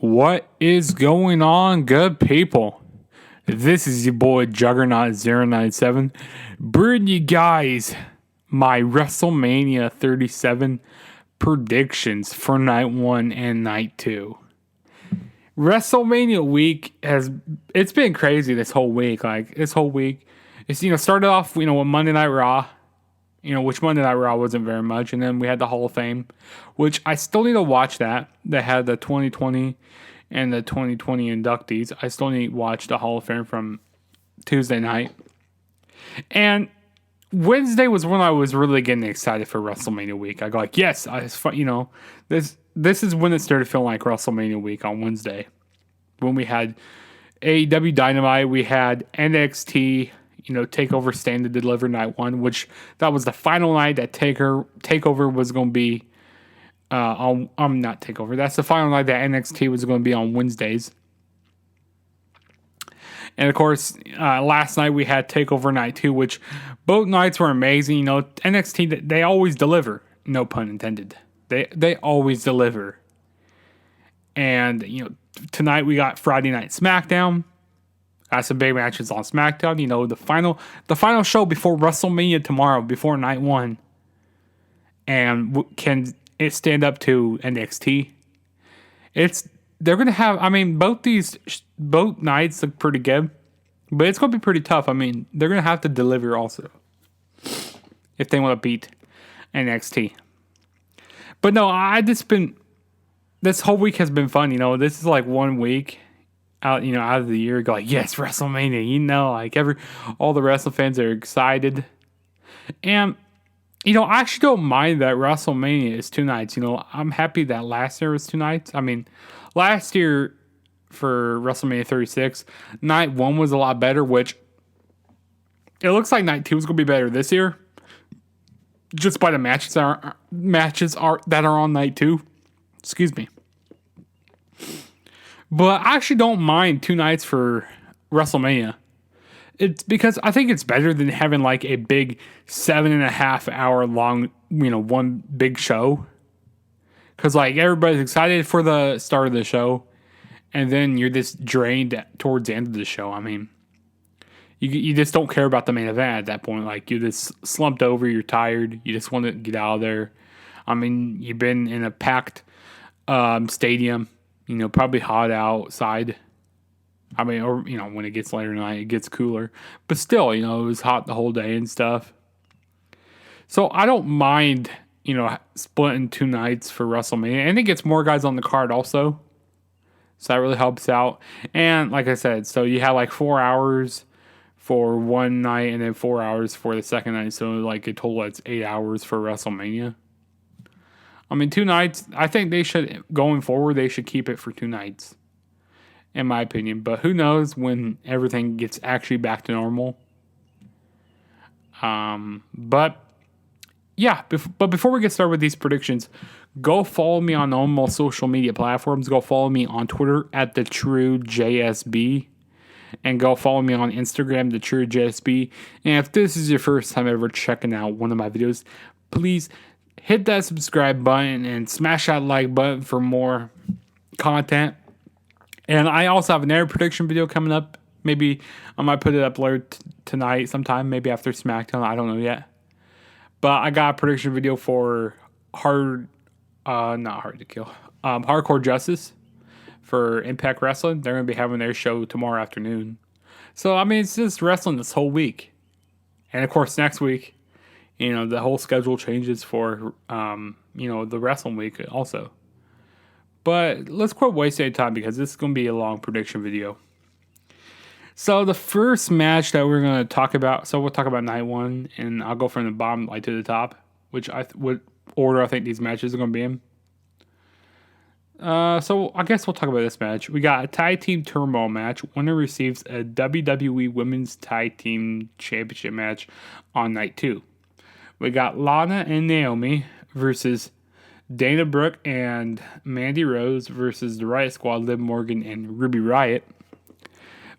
What is going on, good people? This is your boy Juggernaut097 bringing you guys my WrestleMania 37 predictions for night 1 and night 2. WrestleMania week it's been crazy this whole week. It's started off, with Monday Night Raw, which Monday Night Raw wasn't very much, and then we had the Hall of Fame, which I still need to watch that. They had the 2020 and the 2020 inductees. I still need to watch the Hall of Fame from Tuesday night. And Wednesday was when I was really getting excited for WrestleMania week. I go like, yes, this is when it started feeling like WrestleMania week on Wednesday. When we had AEW Dynamite, we had NXT, TakeOver Stand to Deliver night 1, which that was the final night that TakeOver was going to be not TakeOver. That's the final night that NXT was going to be on Wednesdays. And of course, last night we had TakeOver night 2, which both nights were amazing. NXT, they always deliver. No pun intended. They always deliver. And, tonight we got Friday Night SmackDown. Got some big matches on SmackDown. The final show before WrestleMania tomorrow, before night 1. And can it stand up to NXT? They're going to have, both nights look pretty good. But it's going to be pretty tough. They're going to have to deliver also. If they want to beat NXT. But no, this whole week has been fun. This is like 1 week out of the year. Go like, yes, WrestleMania. All the wrestling fans are excited. And, I actually don't mind that WrestleMania is 2 nights. I'm happy that last year was 2 nights. Last year for WrestleMania 36, night 1 was a lot better, which it looks like night 2 is going to be better this year. Just by the matches that are on night 2. Excuse me. But I actually don't mind 2 nights for WrestleMania. It's because I think it's better than having like a big 7.5 hour long, one big show. Because everybody's excited for the start of the show. And then you're just drained towards the end of the show. You just don't care about the main event at that point. You're just slumped over, you're tired, you just want to get out of there. You've been in a packed stadium, probably hot outside. When it gets later night, it gets cooler. But still, it was hot the whole day and stuff. So I don't mind, splitting 2 nights for WrestleMania. And it gets more guys on the card also. So that really helps out. And like I said, so you have 4 hours for one night and then 4 hours for the second night. So a total it's 8 hours for WrestleMania. 2 nights, I think going forward, they should keep it for 2 nights. In my opinion. But who knows when everything gets actually back to normal. But before we get started with these predictions, go follow me on all my social media platforms. Go follow me on Twitter at TheTrueJSB. And go follow me on Instagram, TheTrueJSB. And if this is your first time ever checking out one of my videos, please hit that subscribe button and smash that like button for more content. And I also have another prediction video coming up. Maybe I might put it up later tonight sometime, maybe after SmackDown. I don't know yet. But I got a prediction video for Hardcore Justice for Impact Wrestling. They're going to be having their show tomorrow afternoon. So, it's just wrestling this whole week. And, of course, next week, the whole schedule changes for, the wrestling week also. But let's quit wasting any time because this is going to be a long prediction video. So the first match that we're going to talk about, so we'll talk about night 1, and I'll go from the bottom to the top, which what order I think these matches are going to be in. So I guess we'll talk about this match. We got a tag team turmoil match. Winner receives a WWE Women's Tag Team Championship match on night 2. We got Lana and Naomi versus Dana Brooke and Mandy Rose versus the Riot Squad, Liv Morgan and Ruby Riott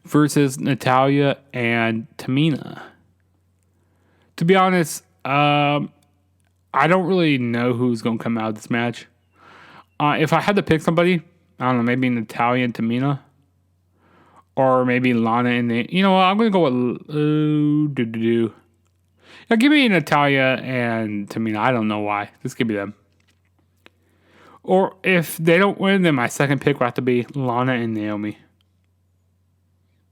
versus Natalya and Tamina. To be honest, I don't really know who's going to come out of this match. If I had to pick somebody, I don't know, maybe Natalia and Tamina. Or maybe Lana and the... You know what? I'm going to go with... Yeah, give me Natalia and Tamina. I don't know why. Just give me them. Or if they don't win, then my second pick will have to be Lana and Naomi.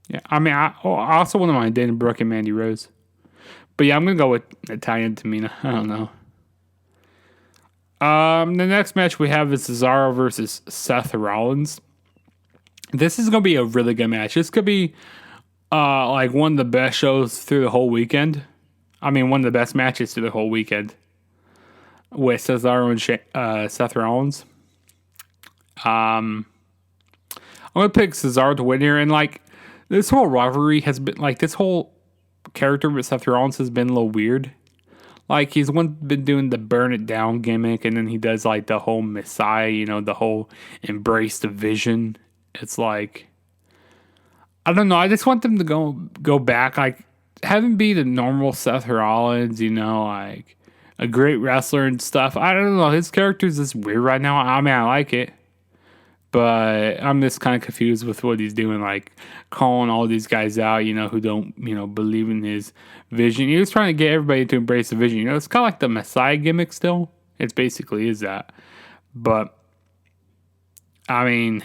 Yeah, I mean, I also wouldn't mind Dana Brooke and Mandy Rose. But yeah, I'm going to go with Natalia and Tamina. I don't know. The next match we have is Cesaro versus Seth Rollins. This is going to be a really good match. This could be like one of the best shows through the whole weekend. I mean, one of the best matches through the whole weekend with Cesaro and Seth Rollins. I'm going to pick Cesaro to win here. And like this whole rivalry has been like this whole character with Seth Rollins has been a little weird. Like he's been doing the burn it down gimmick, and then he does like the whole Messiah, you know, the whole embrace the vision. It's like, I don't know. I just want them to go back, like have him be the normal Seth Rollins, you know, like a great wrestler and stuff. I don't know. His character's just weird right now. I mean, I like it, but I'm just kind of confused with what he's doing, like calling all these guys out, you know, who don't, you know, believe in his vision. He was trying to get everybody to embrace the vision. You know, it's kind of like the Messiah gimmick still. It basically is that. But, I mean,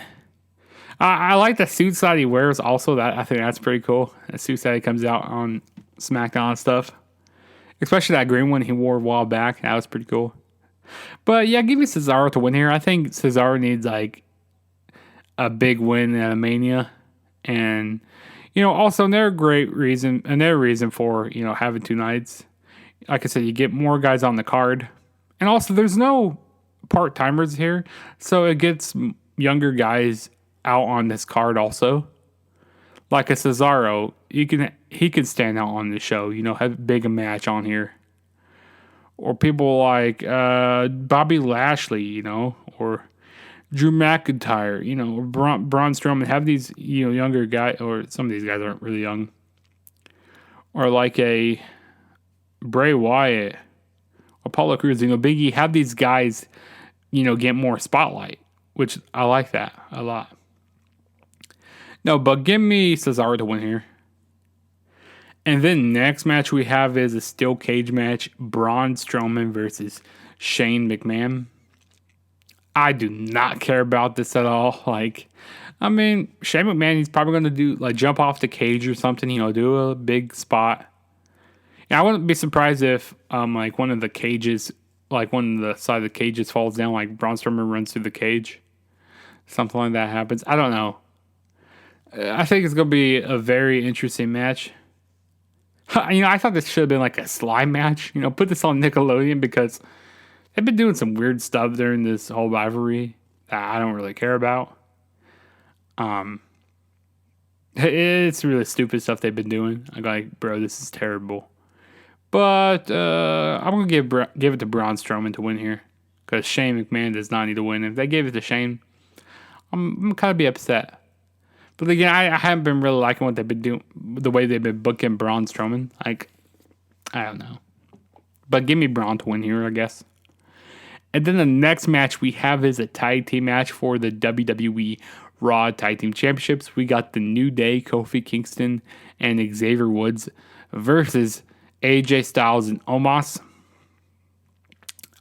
I like the suits that he wears also. That I think that's pretty cool. The suits that he comes out on SmackDown and stuff. Especially that green one he wore a while back. That was pretty cool. But, yeah, give me Cesaro to win here. I think Cesaro needs, like, a big win at a Mania. And, you know, also another reason for, you know, having two nights. Like I said, you get more guys on the card. And also there's no part-timers here. So it gets younger guys out on this card also. Like a Cesaro, he can stand out on the show, you know, have big a match on here. Or people like Bobby Lashley, you know, or Drew McIntyre, you know, or Braun Strowman, have these, you know, younger guys, or some of these guys aren't really young. Or like a Bray Wyatt, Apollo Crews, you know, Big E, have these guys, you know, get more spotlight, which I like that a lot. No, but give me Cesaro to win here. And then next match we have is a steel cage match, Braun Strowman versus Shane McMahon. I do not care about this at all. Like, I mean, Shane McMahon, he's probably going to do, like, jump off the cage or something, you know, do a big spot. Yeah, I wouldn't be surprised if, like, one of the cages, like, one of the side of the cages falls down, like, Braun Strowman runs through the cage. Something like that happens. I don't know. I think it's going to be a very interesting match. You know, I thought this should have been, like, a slime match. You know, put this on Nickelodeon because they've been doing some weird stuff during this whole rivalry that I don't really care about. It's really stupid stuff they've been doing. I'm like, bro, this is terrible. But I'm gonna give it to Braun Strowman to win here because Shane McMahon does not need to win. If they gave it to Shane, I'm gonna kind of be upset. But again, I haven't been really liking what they've been doing, the way they've been booking Braun Strowman. Like, I don't know. But give me Braun to win here, I guess. And then the next match we have is a tag team match for the WWE Raw Tag Team Championships. We got the New Day, Kofi Kingston, and Xavier Woods versus AJ Styles and Omos.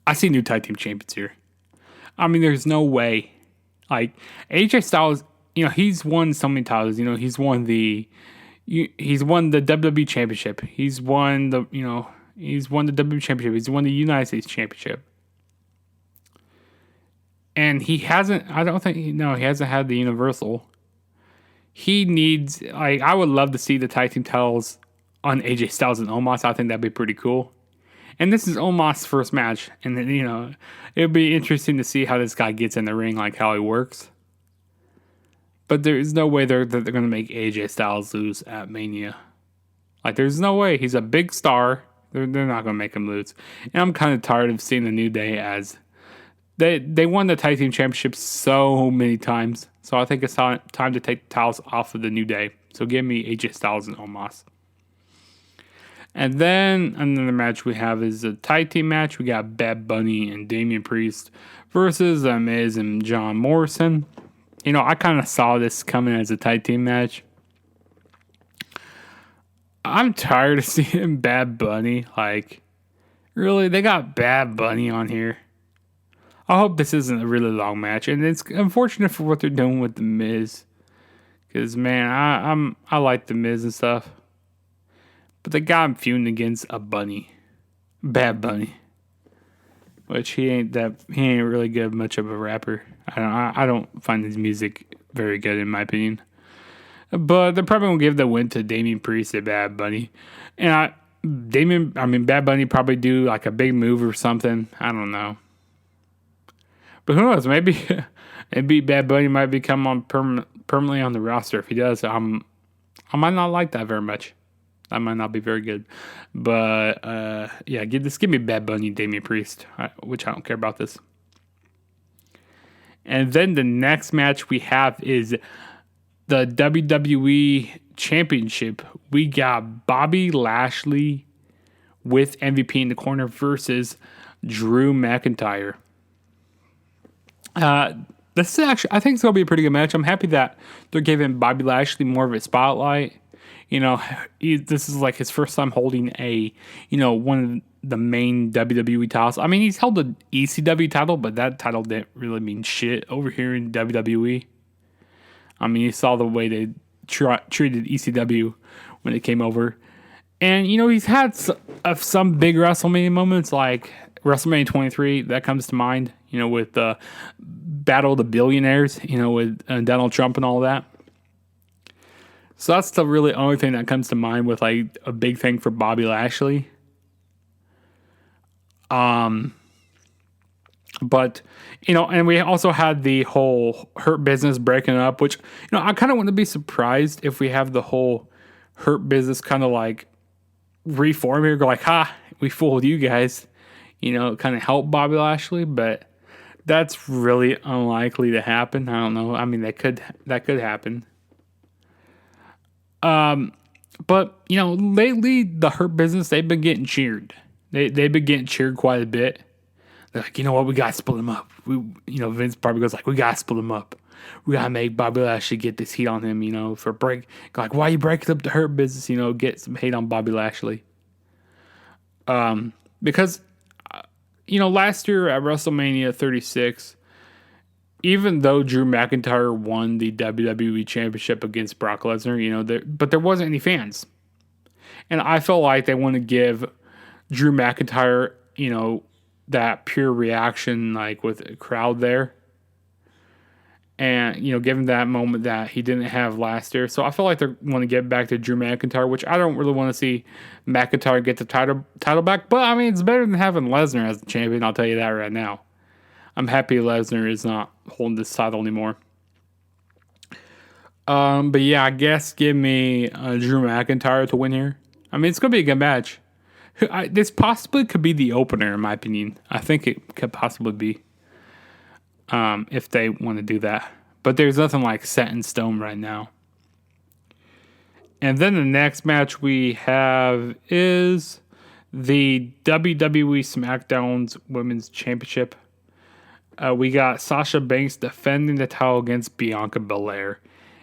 I see new tag team champions here. I mean, there's no way. Like, AJ Styles, you know, he's won so many titles. You know, he's won the WWE Championship. He's won the WWE Championship. He's won the United States Championship. And he hasn't had the Universal. He needs, like, I would love to see the tag team titles on AJ Styles and Omos. I think that'd be pretty cool. And this is Omos' first match. And then, you know, it'd be interesting to see how this guy gets in the ring, like how he works. But there's no way they're going to make AJ Styles lose at Mania. Like, there's no way. He's a big star. They're not going to make him lose. And I'm kind of tired of seeing the New Day as... They won the tag team championship so many times. So I think it's time to take the titles off of the New Day. So give me AJ Styles and Omos. And then another match we have is a tag team match. We got Bad Bunny and Damien Priest versus The Miz and John Morrison. I kind of saw this coming as a tag team match. I'm tired of seeing Bad Bunny. Like, really, they got Bad Bunny on here. I hope this isn't a really long match, and it's unfortunate for what they're doing with the Miz. Because man, I like the Miz and stuff, but they got him feuding against a bunny, Bad Bunny, which he ain't really good much of a rapper. I don't find his music very good in my opinion. But they're probably gonna give the win to Damien Priest and Bad Bunny, and Bad Bunny probably do like a big move or something. I don't know. But who knows? Maybe Bad Bunny might become on permanently on the roster. If he does, I might not like that very much. That might not be very good. But yeah, give me Bad Bunny, Damien Priest, which I don't care about this. And then the next match we have is the WWE Championship. We got Bobby Lashley with MVP in the corner versus Drew McIntyre. This is actually, I think it's going to be a pretty good match. I'm happy that they're giving Bobby Lashley more of a spotlight. This is like his first time holding one of the main WWE titles. I mean, he's held the ECW title, but that title didn't really mean shit over here in WWE. I mean, you saw the way they treated ECW when it came over. And, he's had some big WrestleMania moments, like WrestleMania 23, that comes to mind, with the Battle of the Billionaires, with Donald Trump and all that. So that's the really only thing that comes to mind with, like, a big thing for Bobby Lashley. But, and we also had the whole Hurt Business breaking up, which, I kind of wouldn't be surprised if we have the whole Hurt Business kind of like reform here, go like, we fooled you guys, kind of help Bobby Lashley, but that's really unlikely to happen. I don't know. I mean, that could happen. But, lately the Hurt Business, they've been getting cheered. They've been getting cheered quite a bit. They're like, you know what, we gotta split them up. Vince probably goes like, we gotta split them up. We gotta make Bobby Lashley get this heat on him, for a break. Like, why you breaking up the Hurt Business? Get some hate on Bobby Lashley. Because, last year at WrestleMania 36, even though Drew McIntyre won the WWE Championship against Brock Lesnar, but there wasn't any fans. And I felt like they want to give Drew McIntyre, that pure reaction, like with a crowd there. And, given that moment that he didn't have last year. So I feel like they want to get back to Drew McIntyre, which I don't really want to see McIntyre get the title back. But, I mean, it's better than having Lesnar as the champion, I'll tell you that right now. I'm happy Lesnar is not holding this title anymore. But yeah, I guess give me Drew McIntyre to win here. I mean, it's going to be a good match. This possibly could be the opener, in my opinion. I think it could possibly be. If they want to do that. But there's nothing like set in stone right now. And then the next match we have is the WWE SmackDown's Women's Championship. We got Sasha Banks defending the title against Bianca Belair.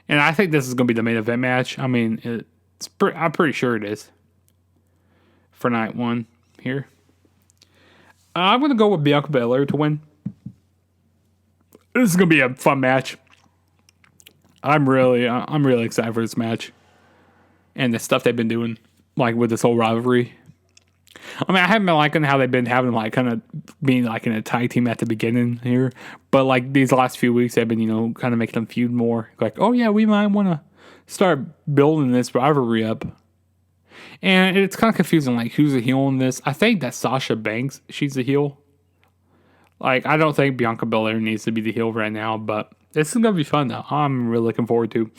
And I think this is going to be the main event match. I mean, I'm pretty sure it is. For night one here. I'm going to go with Bianca Belair to win. This is going to be a fun match. I'm really excited for this match. And the stuff they've been doing, like with this whole rivalry. I mean, I haven't been liking how they've been having like kind of being like in a tag team at the beginning here. But like these last few weeks, they've been, kind of making them feud more. Like, oh yeah, we might want to start building this rivalry up. And it's kind of confusing, like who's the heel in this. I think that's Sasha Banks. She's the heel. Like, I don't think Bianca Belair needs to be the heel right now, but this is going to be fun, though. I'm really looking forward to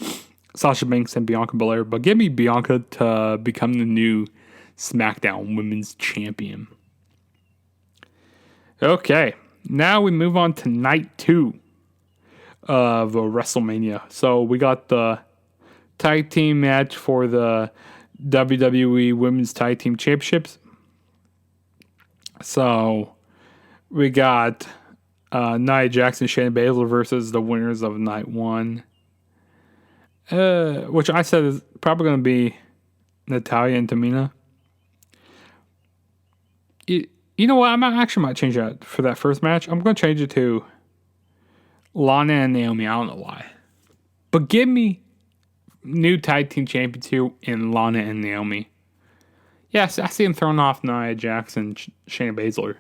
Sasha Banks and Bianca Belair. But give me Bianca to become the new SmackDown Women's Champion. Okay, now we move on to night 2 of WrestleMania. So we got the tag team match for the WWE Women's Tag Team Championships. So we got Nia Jackson, Shayna Baszler versus the winners of night 1. Which I said is probably going to be Natalya and Tamina. You know what? I actually might change that for that first match. I'm going to change it to Lana and Naomi. I don't know why. But give me new tag team champions here in Lana and Naomi. Yes, I see him throwing off Nia Jackson, Shayna Baszler.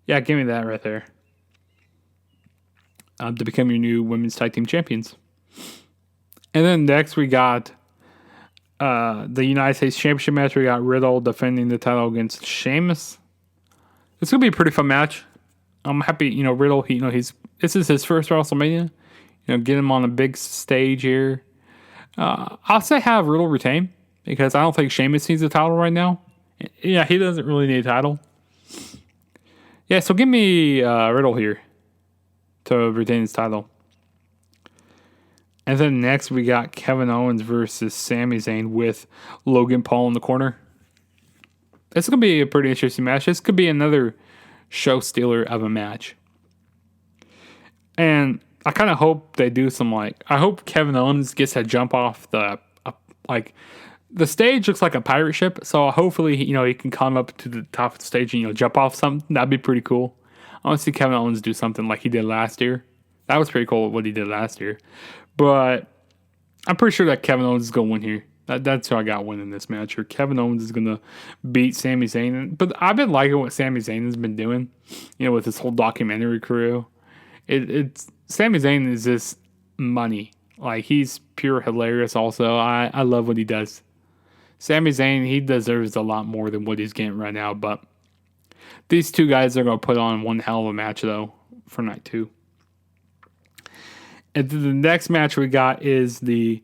Yeah, give me that right there. To become your new women's tag team champions. And then next we got the United States Championship match. We got Riddle defending the title against Sheamus. It's gonna be a pretty fun match. I'm happy, Riddle. This is his first WrestleMania. Get him on a big stage here. I'll say have Riddle retain because I don't think Sheamus needs a title right now. Yeah, he doesn't really need a title. Yeah, so give me Riddle here to retain his title. And then next we got Kevin Owens versus Sami Zayn with Logan Paul in the corner. This is going to be a pretty interesting match. This could be another show stealer of a match. And I kind of hope they do some I hope Kevin Owens gets a jump off the stage looks like a pirate ship. So hopefully, he can come up to the top of the stage and, jump off something. That'd be pretty cool. I want to see Kevin Owens do something like he did last year. That was pretty cool what he did last year. But I'm pretty sure that Kevin Owens is going to win here. That's who I got winning this match here. Kevin Owens is going to beat Sami Zayn. But I've been liking what Sami Zayn has been doing, with his whole documentary crew. It's Sami Zayn is just money. He's pure hilarious also. I love what he does. Sami Zayn, he deserves a lot more than what he's getting right now. But these two guys are going to put on one hell of a match, though, for night 2. And the next match we got is the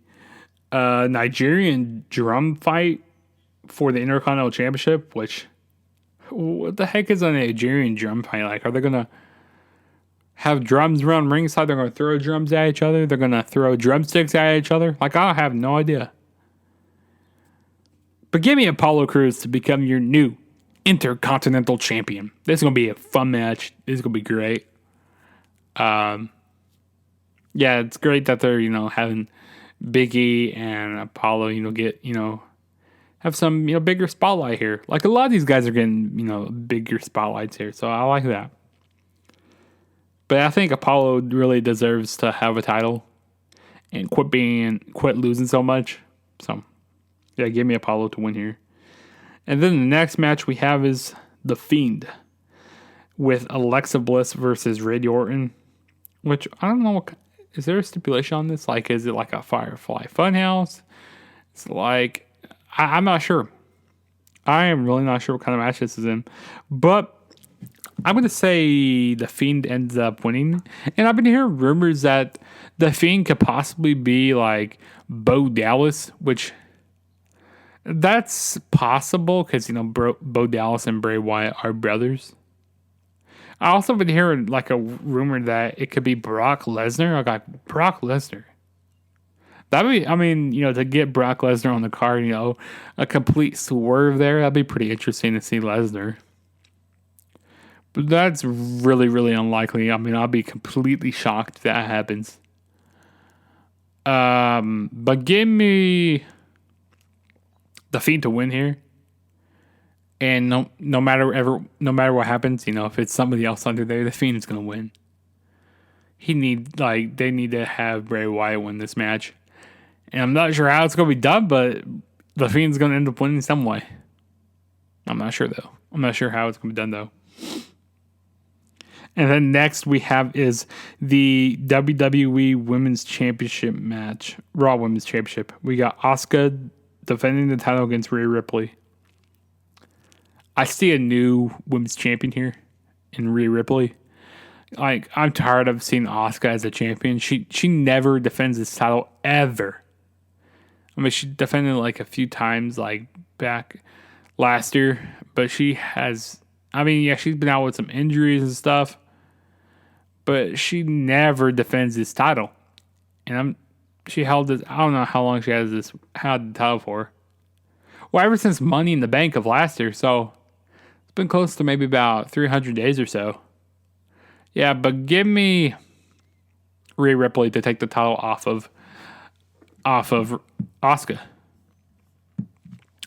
Nigerian drum fight for the Intercontinental Championship, which, what the heck is a Nigerian drum fight? Are they going to have drums around ringside? They're going to throw drums at each other? They're going to throw drumsticks at each other? I have no idea. But give me Apollo Crews to become your new Intercontinental Champion. This is going to be a fun match. This is going to be great. Yeah, it's great that they're, having Big E and Apollo, get, have some, bigger spotlight here. A lot of these guys are getting, bigger spotlights here. So I like that. But I think Apollo really deserves to have a title and quit losing so much. So, yeah, give me Apollo to win here. And then the next match we have is The Fiend with Alexa Bliss versus Randy Orton, which I don't know is there a stipulation on this? Is it a Firefly Funhouse? It's I'm not sure. I am really not sure what kind of match this is in. But I'm going to say The Fiend ends up winning. And I've been hearing rumors that The Fiend could possibly be Bo Dallas, which that's possible because, Bo Dallas and Bray Wyatt are brothers. I also been hearing a rumor that it could be Brock Lesnar. I got Brock Lesnar. That'd be, to get Brock Lesnar on the card, a complete swerve there. That'd be pretty interesting to see Lesnar. But that's really, really unlikely. I'll be completely shocked if that happens. But give me The Fiend to win here. And no matter what happens, if it's somebody else under there, The Fiend is gonna win. They need to have Bray Wyatt win this match. And I'm not sure how it's gonna be done, but The Fiend's gonna end up winning some way. I'm not sure though. I'm not sure how it's gonna be done though. And then next we have is the WWE Women's Championship match, Raw Women's Championship. We got Asuka defending the title against Rhea Ripley. I see a new women's champion here in Rhea Ripley. I'm tired of seeing Asuka as a champion. She never defends this title ever. She defended a few times back last year, but she has. She's been out with some injuries and stuff, but she never defends this title. And she held this. I don't know how long she had the title for. Well, ever since Money in the Bank of last year, so. Been close to maybe about 300 days or so. Yeah, but give me Rhea Ripley to take the title off of Asuka.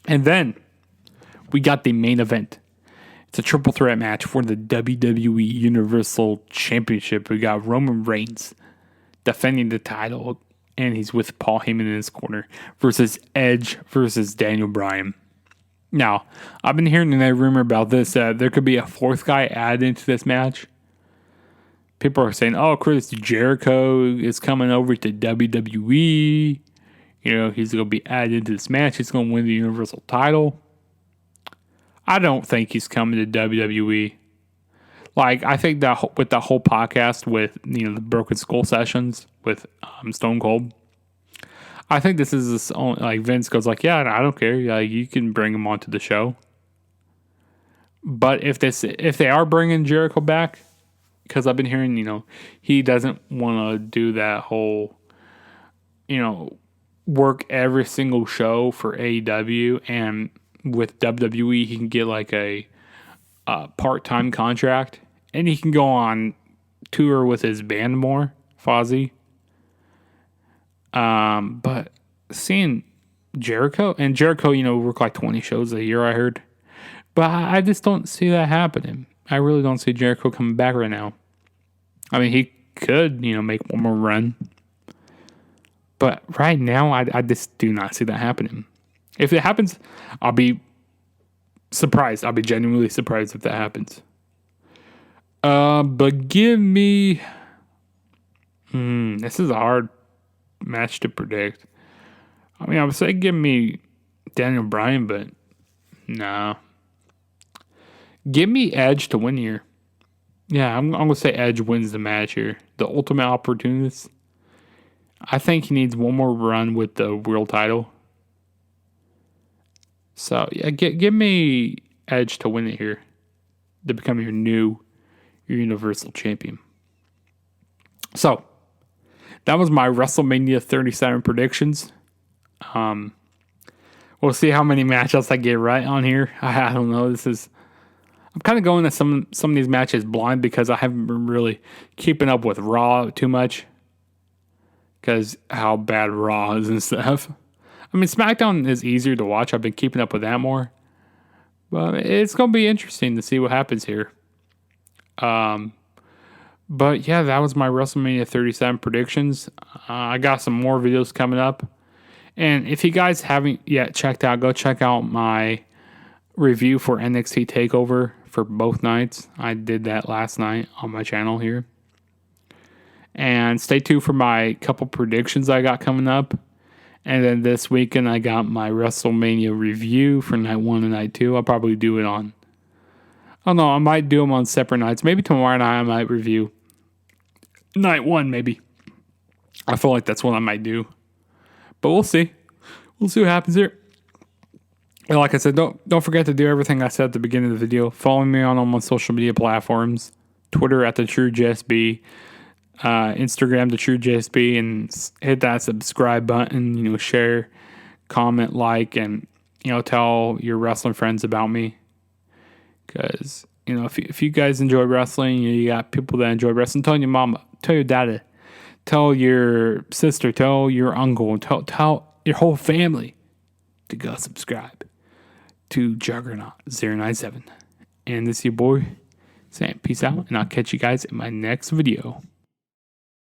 And then we got the main event. It's a triple threat match for the WWE Universal Championship. We got Roman Reigns defending the title, and he's with Paul Heyman in his corner, versus Edge versus Daniel Bryan. Now, I've been hearing a rumor about this, that there could be a fourth guy added into this match. People are saying, oh, Chris Jericho is coming over to WWE. You know, he's going to be added into this match. He's going to win the Universal title. I don't think he's coming to WWE. Like, I think that with the whole podcast with, you know, the Broken Skull sessions with Stone Cold, I think this is his own, like, Vince goes like, yeah, I don't care. Yeah, you can bring him onto the show. But if they are bringing Jericho back, because I've been hearing, you know, he doesn't want to do that whole, you know, work every single show for AEW, and with WWE he can get like a part-time contract, and he can go on tour with his band more, Fozzy. But seeing Jericho, you know, work like 20 shows a year, I heard. But I just don't see that happening. I really don't see Jericho coming back right now. I mean, he could, you know, make one more run. But right now, I just do not see that happening. If it happens, I'll be surprised. I'll be genuinely surprised if that happens. But give me... this is a hard match to predict. I mean, I would say give me Daniel Bryan, but no. Give me Edge to win here. Yeah, I'm going to say Edge wins the match here. The ultimate opportunist. I think he needs one more run with the world title. So, yeah, give me Edge to win it here. To become your new Universal Champion. So, that was my WrestleMania 37 predictions. We'll see how many matchups I get right on here. I don't know. I'm kind of going to some of these matches blind because I haven't been really keeping up with Raw too much. Because how bad Raw is and stuff. I mean, SmackDown is easier to watch. I've been keeping up with that more. But it's going to be interesting to see what happens here. But yeah, that was my WrestleMania 37 predictions. I got some more videos coming up. And if you guys haven't yet checked out, go check out my review for NXT TakeOver for both nights. I did that last night on my channel here. And stay tuned for my couple predictions I got coming up. And then this weekend I got my WrestleMania review for night 1 and night 2. I'll probably do it on... I don't know, I might do them on separate nights. Maybe tomorrow night I might review night 1, maybe. I feel like that's what I might do. But we'll see. We'll see what happens here. And like I said, don't forget to do everything I said at the beginning of the video. Follow me on all my social media platforms. Twitter at TheTrueJSB. Instagram, TheTrueJSB. And hit that subscribe button. You know, share, comment, like, and, you know, tell your wrestling friends about me. Because, you know, if you guys enjoy wrestling, you got people that enjoy wrestling. Tell your mama, tell your daddy, tell your sister, tell your uncle, tell your whole family to go subscribe to Juggernaut 097. And this is your boy, Sam. Peace out, and I'll catch you guys in my next video.